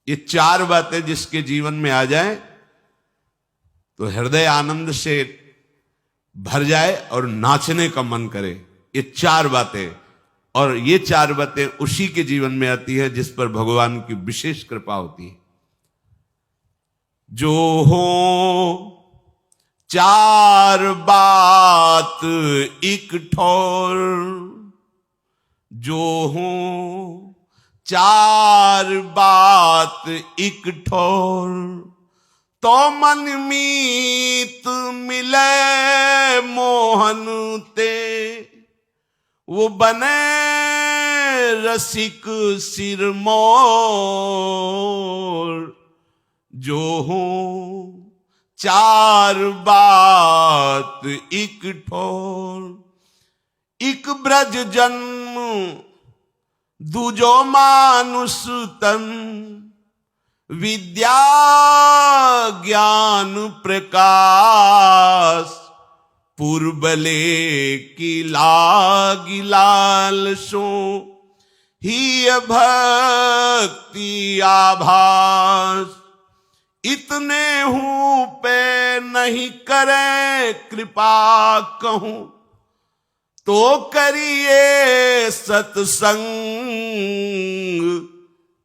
ये चार बातें जिसके जीवन में आ जाए तो हृदय आनंद से भर जाए और नाचने का मन करे। ये चार बातें, और ये चार बातें उसी के जीवन में आती है जिस पर भगवान की विशेष कृपा होती है। जो हो चार बात एक ठोर, जो हो चार बात एक ठोर, तो मन मीत मिले मोहन ते, वो बने रसिक सिरमौर। जो हो चार बात एक ठोर, एक ब्रज जन्म दूजो मानुष तन, विद्या ज्ञान प्रकाश, पूर्वले की लागी लाल सो, ही भक्ति आभास। इतने हूं पे नहीं करे कृपा कहूं, तो करिए सत्संग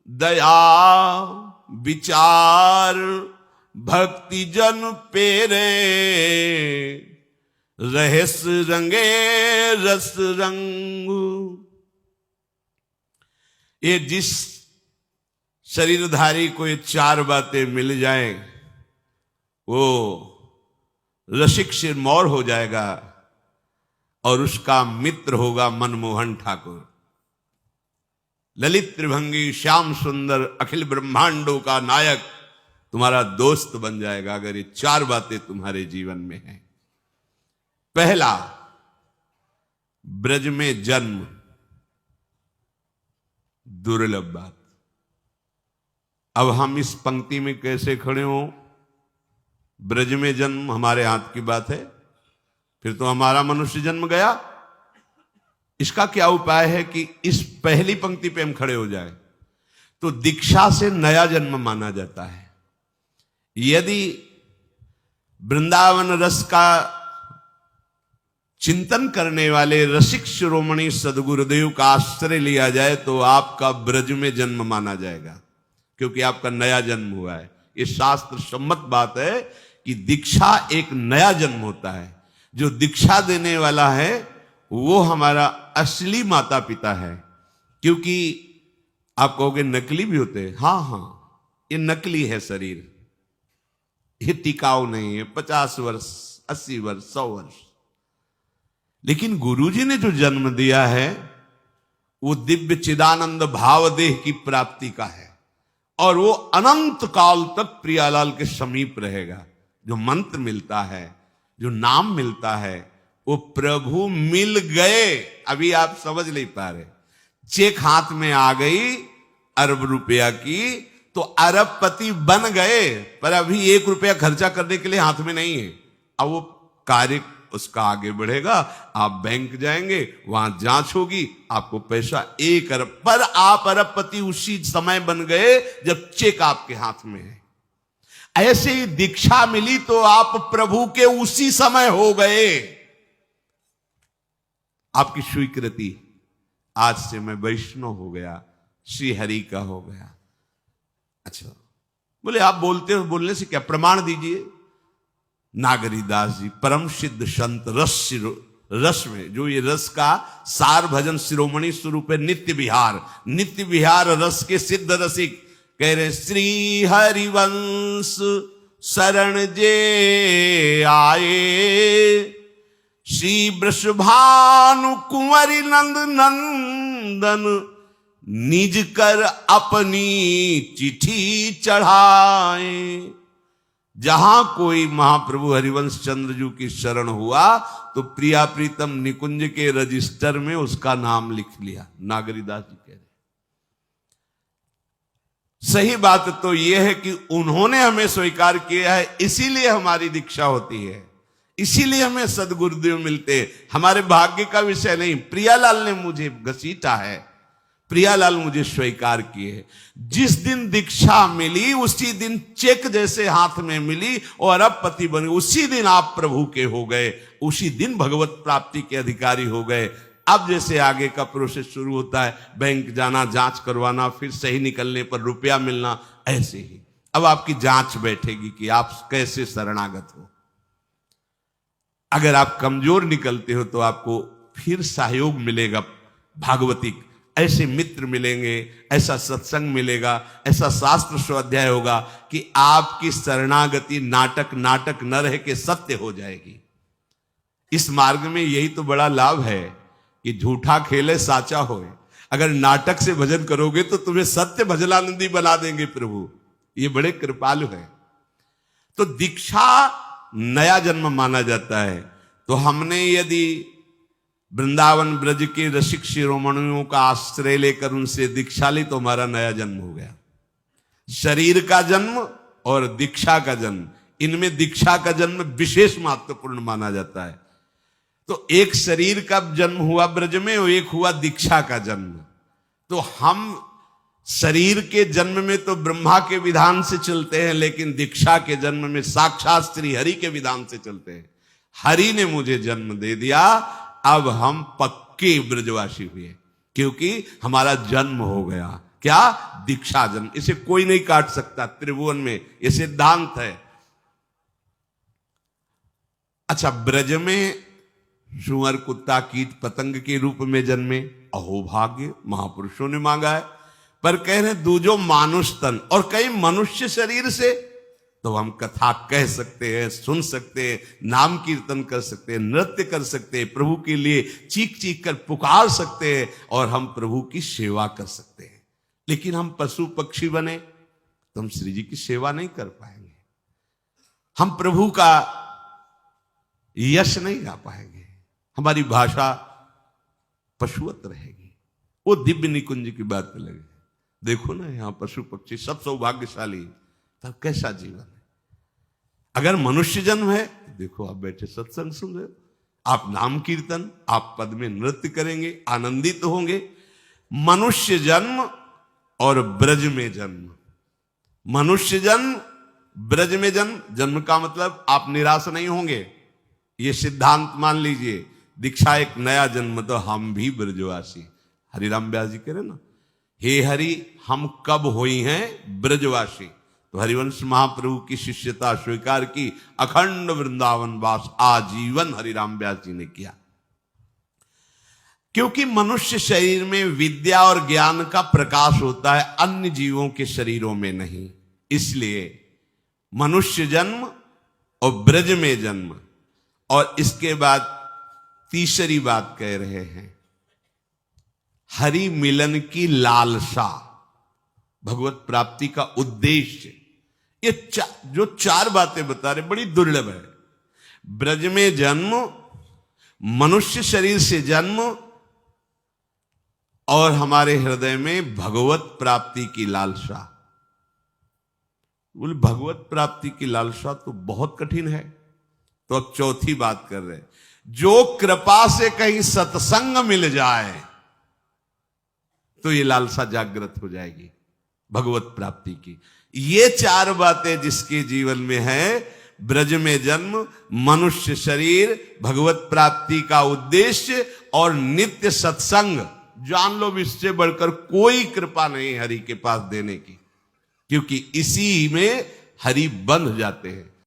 दया विचार, भक्ति जन पेरे रहस रंगे रस रंग। ये जिस शरीरधारी को ये चार बातें मिल जाए वो रसिक सिरमौर हो जाएगा और उसका मित्र होगा मनमोहन ठाकुर। ललित त्रिभंगी श्याम सुंदर अखिल ब्रह्मांडों का नायक तुम्हारा दोस्त बन जाएगा अगर ये चार बातें तुम्हारे जीवन में हैं। पहला, ब्रज में जन्म, दुर्लभ बात। अब हम इस पंक्ति में कैसे खड़े हो? ब्रज में जन्म हमारे हाथ की बात है, फिर तो हमारा मनुष्य जन्म गया। इसका क्या उपाय है कि इस पहली पंक्ति पे हम खड़े हो जाए? तो दीक्षा से नया जन्म माना जाता है। यदि वृंदावन रस का चिंतन करने वाले रसिक शिरोमणि सदगुरुदेव का आश्रय लिया जाए तो आपका ब्रज में जन्म माना जाएगा, क्योंकि आपका नया जन्म हुआ है। ये शास्त्र सम्मत बात है कि दीक्षा एक नया जन्म होता है। जो दीक्षा देने वाला है वो हमारा असली माता पिता है। क्योंकि आप कहोगे नकली भी होते हैं, हाँ, ये नकली है शरीर, ये टिकाऊ नहीं है। 50 वर्ष 80 वर्ष 100 वर्ष। लेकिन गुरुजी ने जो जन्म दिया है वो दिव्य चिदानंद भाव देह की प्राप्ति का है और वो अनंत काल तक प्रियालाल के समीप रहेगा। जो मंत्र मिलता है, जो नाम मिलता है, वो प्रभु मिल गए। अभी आप समझ नहीं पा रहे। चेक हाथ में आ गई अरब रुपया की तो अरबपति बन गए, पर अभी 1 रुपया खर्चा करने के लिए हाथ में नहीं है। अब वो कार्य उसका आगे बढ़ेगा। आप बैंक जाएंगे, वहां जांच होगी, आपको पैसा 1 अरब, पर आप अरबपति उसी समय बन गए जब चेक आपके हाथ में है। ऐसे ही दीक्षा मिली तो आप प्रभु के उसी समय हो गए। आपकी स्वीकृति, आज से मैं वैष्णव हो गया, श्री हरि का हो गया। अच्छा, बोले आप बोलते हो, बोलने से क्या, प्रमाण दीजिए। नागरीदास जी परम सिद्ध संत रस में, जो ये रस का सार भजन शिरोमणि स्वरूप है, नित्य विहार रस के सिद्ध रसिक कह रहे, श्री हरिवंश शरण जे आए, श्री वृषभानु कुंवरी नंद नंदन, निज कर अपनी चिट्ठी चढ़ाए। जहां कोई महाप्रभु हरिवंश चंद्र जी की शरण हुआ तो प्रिया प्रीतम निकुंज के रजिस्टर में उसका नाम लिख लिया। नागरीदास जी कह रहे, सही बात तो यह है कि उन्होंने हमें स्वीकार किया है, इसीलिए हमारी दीक्षा होती है, इसीलिए हमें सदगुरुदेव मिलते हैं। हमारे भाग्य का विषय नहीं, प्रियालाल ने मुझे घसीटा है, प्रियालाल मुझे स्वीकार किए। जिस दिन दीक्षा मिली उसी दिन चेक जैसे हाथ में मिली और अरबपति बन गए। उसी दिन आप प्रभु के हो गए, उसी दिन भगवत प्राप्ति के अधिकारी हो गए। अब जैसे आगे का प्रोसेस शुरू होता है, बैंक जाना, जांच करवाना, फिर सही निकलने पर रुपया मिलना, ऐसे ही अब आपकी जांच बैठेगी कि आप कैसे शरणागत हो। अगर आप कमजोर निकलते हो तो आपको फिर सहयोग मिलेगा भागवतिक, ऐसे मित्र मिलेंगे, ऐसा सत्संग मिलेगा, ऐसा शास्त्र स्वाध्याय होगा कि आपकी शरणागति नाटक नाटक न रह के सत्य हो जाएगी। इस मार्ग में यही तो बड़ा लाभ है कि झूठा खेले साचा होए। अगर नाटक से भजन करोगे तो तुम्हें सत्य भजनानंदी बना देंगे प्रभु। ये बड़े कृपालु है। तो दीक्षा नया जन्म माना जाता है। तो हमने यदि वृंदावन ब्रज के रसिक शिरोमणियों का आश्रय लेकर उनसे दीक्षा ली तो हमारा नया जन्म हो गया। शरीर का जन्म और दीक्षा का जन्म, इनमें दीक्षा का जन्म विशेष महत्वपूर्ण माना जाता है। तो एक शरीर का जन्म हुआ ब्रज में और एक हुआ दीक्षा का जन्म। तो हम शरीर के जन्म में तो ब्रह्मा के विधान से चलते हैं, लेकिन दीक्षा के जन्म में साक्षात श्री हरि के विधान से चलते हैं। हरि ने मुझे जन्म दे दिया, अब हम पक्के ब्रजवासी हुए, क्योंकि हमारा जन्म हो गया। क्या? दीक्षा जन्म। इसे कोई नहीं काट सकता त्रिभुवन में, यह सिद्धांत है। अच्छा, ब्रज में सुअर कुत्ता कीट पतंग के रूप में जन्मे, अहोभाग्य, महापुरुषों ने मांगा है। पर कह रहे दूजो मानुष तन, और कई मनुष्य शरीर से, तो हम कथा कह सकते हैं, सुन सकते हैं, नाम कीर्तन कर सकते हैं, नृत्य कर सकते हैं, प्रभु के लिए चीख चीख कर पुकार सकते हैं, और हम प्रभु की सेवा कर सकते हैं। लेकिन हम पशु पक्षी बने तो हम श्री जी की सेवा नहीं कर पाएंगे, हम प्रभु का यश नहीं गा पाएंगे, हमारी भाषा पशुवत रहेगी। वो दिव्य निकुंज की बात अलग है। देखो ना, यहां पशु पक्षी सब सौभाग्यशाली, तब कैसा जीवन है। अगर मनुष्य जन्म है तो देखो, आप बैठे सत्संग सुन रहे हो, आप नाम कीर्तन, आप पद में नृत्य करेंगे, आनंदित होंगे। मनुष्य जन्म और ब्रज में जन्म, मनुष्य जन्म, ब्रज में जन्म। जन्म का मतलब आप निराश नहीं होंगे, ये सिद्धांत मान लीजिए। दीक्षा एक नया जन्म, तो हम भी ब्रजवासी। हरिराम व्यास जी कह रहे ना, हे हरि हम कब हुई हैं ब्रजवासी। तो हरिवंश महाप्रभु की शिष्यता स्वीकार की, अखंड वृंदावन वास आजीवन हरिराम व्यास जी ने किया। क्योंकि मनुष्य शरीर में विद्या और ज्ञान का प्रकाश होता है, अन्य जीवों के शरीरों में नहीं। इसलिए मनुष्य जन्म और ब्रज में जन्म, और इसके बाद तीसरी बात कह रहे हैं, हरि मिलन की लालसा, भगवत प्राप्ति का उद्देश्य। ये जो चार बातें बता रहे बड़ी दुर्लभ है। ब्रज में जन्म, मनुष्य शरीर से जन्म, और हमारे हृदय में भगवत प्राप्ति की लालसा। बोले भगवत प्राप्ति की लालसा तो बहुत कठिन है। तो अब चौथी बात कर रहे हैं, जो कृपा से कहीं सत्संग मिल जाए तो ये लालसा जागृत हो जाएगी भगवत प्राप्ति की। ये चार बातें जिसके जीवन में है, ब्रज में जन्म, मनुष्य शरीर, भगवत प्राप्ति का उद्देश्य और नित्य सत्संग, जान लो इससे बढ़कर कोई कृपा नहीं हरि के पास देने की, क्योंकि इसी में हरि बंध जाते हैं।